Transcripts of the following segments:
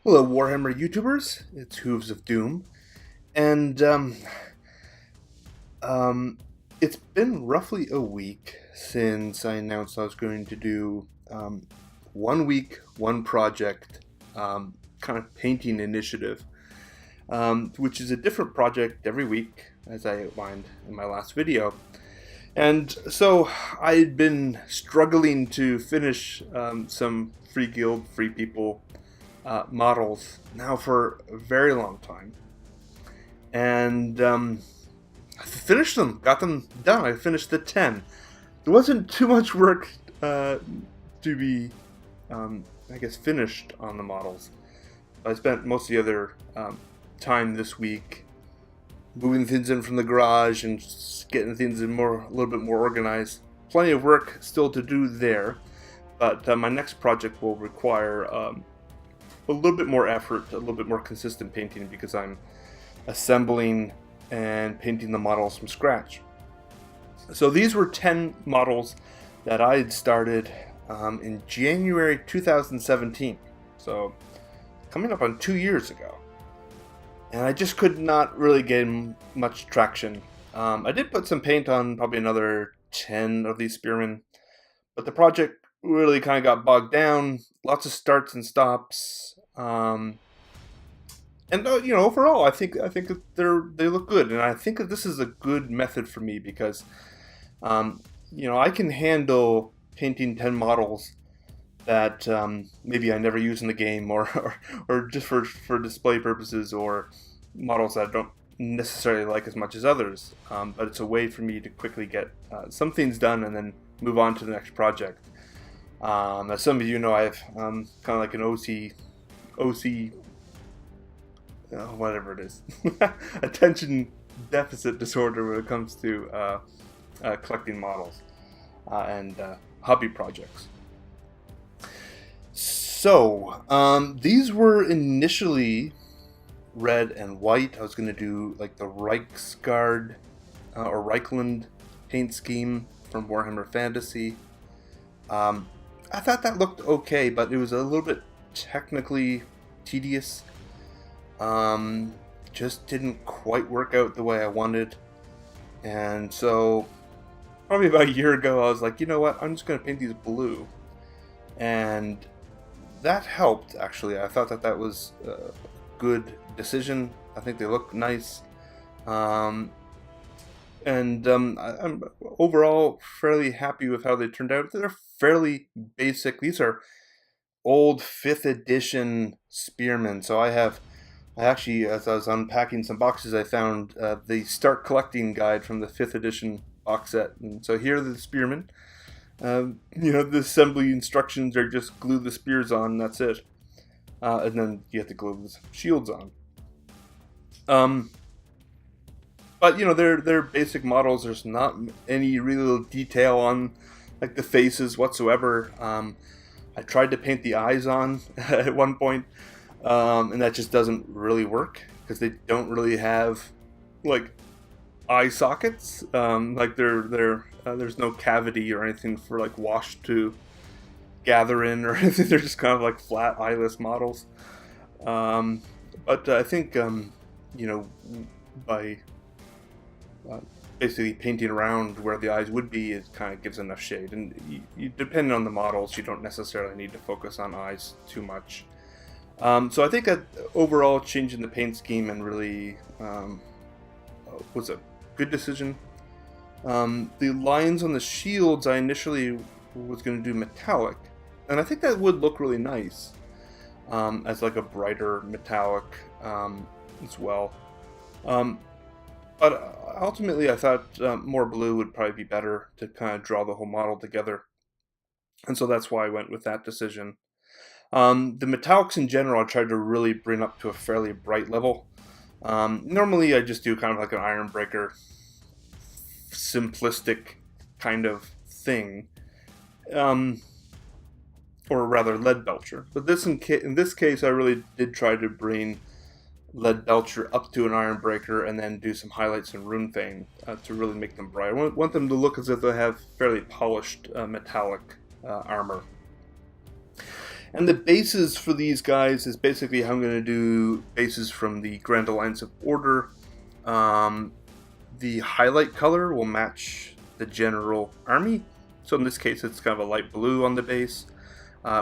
Hello, Warhammer YouTubers. It's Hooves of Doom, and um, it's been roughly a week since I announced I was going to do 1 week, one project, kind of painting initiative, which is a different project every week, as I outlined in my last video. And so I'd been struggling to finish some Free Guild, Free People models now for a very long time, and I finished them, got them done. I finished the 10. There wasn't too much work to be, I guess, finished on the models. I spent most of the other time this week moving things in from the garage and just getting things in a little bit more organized. Plenty of work still to do there, but my next project will require a little bit more effort, a little bit more consistent painting, because I'm assembling and painting the models from scratch. So these were 10 models that I had started in January 2017. So coming up on 2 years ago. And I just could not really gain much traction. I did put some paint on probably another 10 of these spearmen, but the project really kind of got bogged down. Lots of starts and stops. And overall, I think that they look good, and I think that this is a good method for me because, I can handle painting 10 models that maybe I never use in the game, or just for display purposes, or models that I don't necessarily like as much as others. But it's a way for me to quickly get some things done and then move on to the next project. As some of you know, I have kind of like an OC, whatever it is, attention deficit disorder when it comes to collecting models and hobby projects. So these were initially red and white. I was going to do like the Reichsguard or Reichland paint scheme from Warhammer Fantasy. I thought that looked okay, but it was a little bit technically tedious. Just didn't quite work out the way I wanted. And so probably about a year ago, I was like, you know what, I'm just going to paint these blue. And that helped, actually. I thought that was a good decision. I think they look nice. I'm overall fairly happy with how they turned out. They're fairly basic. These are old 5th edition spearmen. So I actually, as I was unpacking some boxes, I found the Start Collecting guide from the 5th edition box set. And so here are the spearmen. The assembly instructions are just glue the spears on, that's it. And then you have to glue the shields on. But they're basic models. There's not any real detail on like the faces whatsoever. I tried to paint the eyes on at one point, and that just doesn't really work because they don't really have like eye sockets. Like there's no cavity or anything for like wash to gather in or anything. They're just kind of like flat eyeless models. But I think by basically painting around where the eyes would be, it kind of gives enough shade. And depending on the models, you don't necessarily need to focus on eyes too much. So I think that overall changing the paint scheme and really was a good decision. The lines on the shields, I initially was going to do metallic, and I think that would look really nice as like a brighter metallic as well. But ultimately I thought more blue would probably be better to kind of draw the whole model together, and so that's why I went with that decision. The metallics in general I tried to really bring up to a fairly bright level. Normally I just do kind of like an iron breaker simplistic kind of thing, or rather lead belcher, but in this case I really did try to bring lead belcher up to an iron breaker and then do some highlights in rune fang to really make them bright. I want them to look as if they have fairly polished metallic armor. And the bases for these guys is basically how I'm going to do bases from the Grand Alliance of Order. The highlight color will match the general army. So in this case, it's kind of a light blue on the base,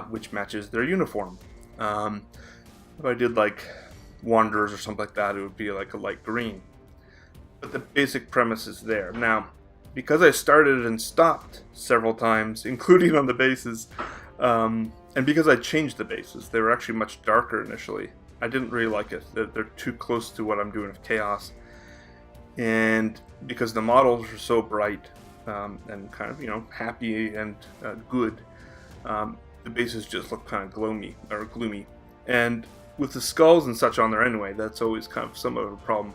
which matches their uniform. If I did like Wanderers or something like that, it would be like a light green. But the basic premise is there. Now, because I started and stopped several times, including on the bases, and because I changed the bases, they were actually much darker initially. I didn't really like it. They're too close to what I'm doing with Chaos. And because the models are so bright and kind of, happy and good, the bases just look kind of gloomy. And with the skulls and such on there anyway, that's always kind of somewhat of a problem.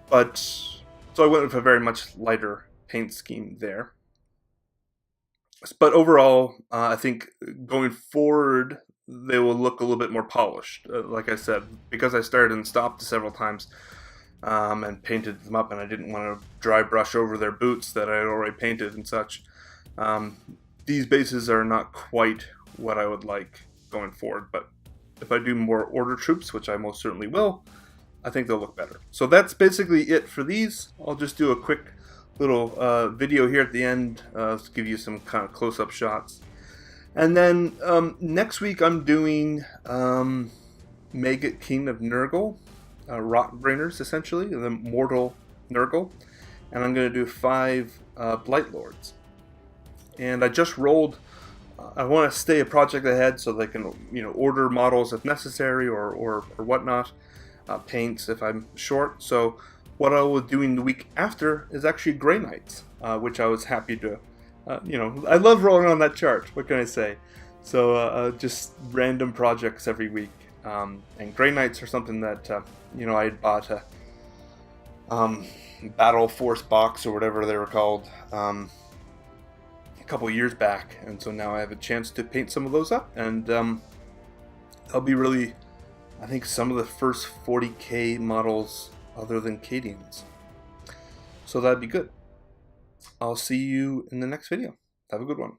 But, so I went with a very much lighter paint scheme there. But overall, I think going forward, they will look a little bit more polished. Like I said, because I started and stopped several times and painted them up, and I didn't want to dry brush over their boots that I had already painted and such. These bases are not quite what I would like going forward, but if I do more order troops, which I most certainly will, I think they'll look better. So that's basically it for these. I'll just do a quick little video here at the end to give you some kind of close-up shots. And then next week I'm doing Maggot King of Nurgle, Rotbrainers essentially, the Mortal Nurgle. And I'm going to do 5 Blight Lords. And I just rolled. I want to stay a project ahead so they can, order models if necessary or whatnot, paints if I'm short. So what I was doing the week after is actually Grey Knights, which I was happy to, I love rolling on that chart. What can I say? So just random projects every week, and Grey Knights are something that I had bought a Battle Force box or whatever they were called. A couple years back, and so now I have a chance to paint some of those up, and I'll be really, I think, some of the first 40k models other than Cadians. So that'd be good. I'll see you in the next video. Have a good one.